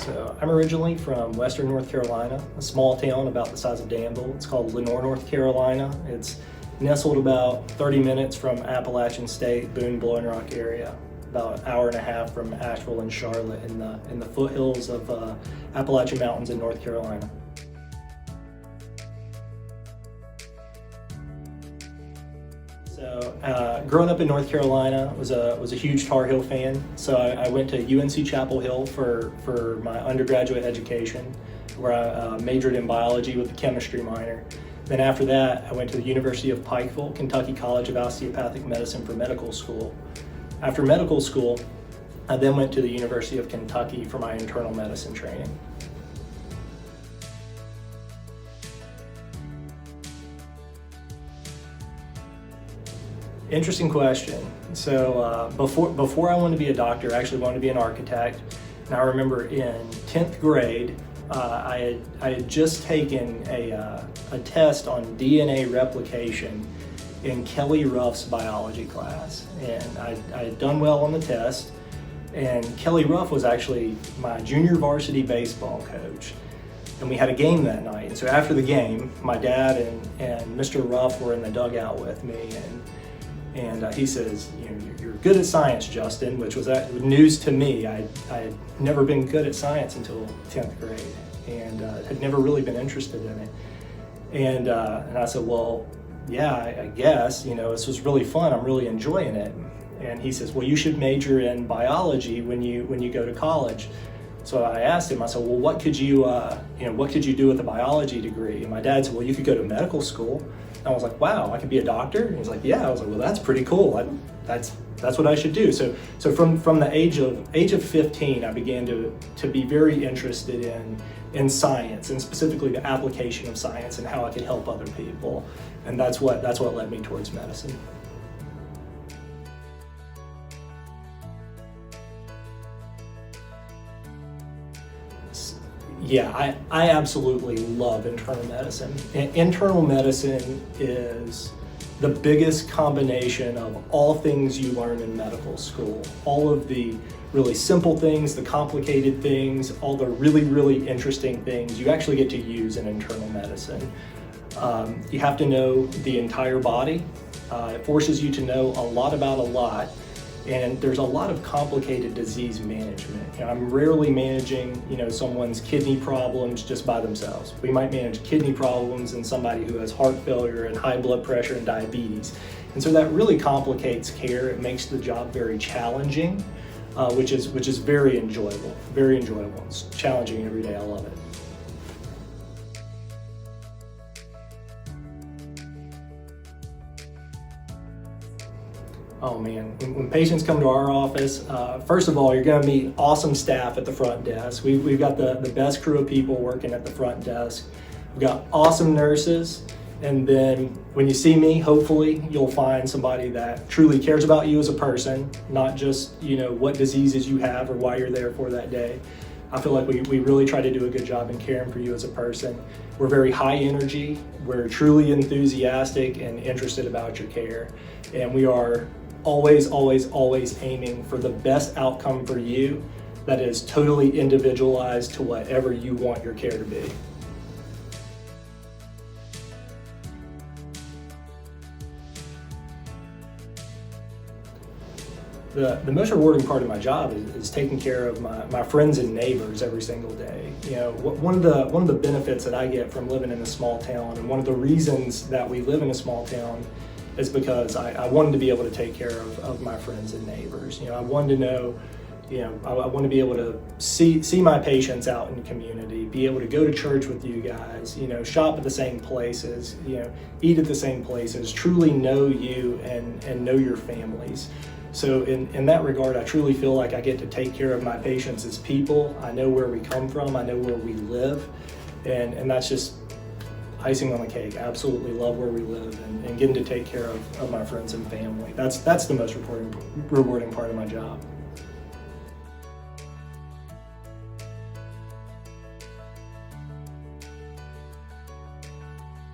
So I'm originally from Western North Carolina, a small town about the size of Danville. It's called Lande, North Carolina. It's nestled about 30 minutes from Appalachian State, Boone, Blowing Rock area, about an hour and a half from Asheville and Charlotte in the foothills of Appalachian Mountains in North Carolina. So growing up in North Carolina, was a huge Tar Heel fan. So I went to UNC Chapel Hill for my undergraduate education, where I majored in biology with a chemistry minor. Then after that, I went to the University of Pikeville, Kentucky College of Osteopathic Medicine for medical school. After medical school, I then went to the University of Kentucky for my internal medicine training. Interesting question. So before I wanted to be a doctor, I actually wanted to be an architect. And I remember in 10th grade, I had just taken a test on DNA replication in Kelly Ruff's biology class. And I had done well on the test. And Kelly Ruff was actually my junior varsity baseball coach. And we had a game that night. And so after the game, my dad and Mr. Ruff were in the dugout with me. And he says, you're good at science, Justin, which was news to me. I had never been good at science until 10th grade and had never really been interested in it. And I said, well, yeah, I guess, this was really fun. I'm really enjoying it. And he says, well, you should major in biology when you go to college. So I asked him, I said, well, what could you do with a biology degree? And my dad said, well, you could go to medical school. And I was like, wow, I could be a doctor? And he's like, yeah. I was like, well, that's pretty cool. That's what I should do. So from the age of 15, I began to be very interested in science, and specifically the application of science and how I could help other people. And that's what led me towards medicine. Yeah, I absolutely love internal medicine. Internal medicine is the biggest combination of all things you learn in medical school. All of the really simple things, the complicated things, all the really, really interesting things you actually get to use in internal medicine. You have to know the entire body. It forces you to know a lot about a lot. And there's a lot of complicated disease management. I'm rarely managing, someone's kidney problems just by themselves. We might manage kidney problems in somebody who has heart failure and high blood pressure and diabetes. And so that really complicates care. It makes the job very challenging, which is very enjoyable, very enjoyable. It's challenging every day. I love it. Oh man, when patients come to our office, first of all, you're going to meet awesome staff at the front desk. We've got the best crew of people working at the front desk. We've got awesome nurses. And then when you see me, hopefully you'll find somebody that truly cares about you as a person, not just, what diseases you have or why you're there for that day. I feel like we really try to do a good job in caring for you as a person. We're very high energy. We're truly enthusiastic and interested about your care. And we are always, always, always aiming for the best outcome for you that is totally individualized to whatever you want your care to be. The most rewarding part of my job is taking care of my friends and neighbors every single day. One of the benefits that I get from living in a small town, and one of the reasons that we live in a small town, is because I wanted to be able to take care of my friends and neighbors. I wanted to know, I want to be able to see my patients out in the community, be able to go to church with you guys, shop at the same places, eat at the same places, truly know you and know your families. So in that regard, I truly feel like I get to take care of my patients as people. I know where we come from, I know where we live, and that's just icing on the cake. I absolutely love where we live and getting to take care of my friends and family. That's the most rewarding part of my job.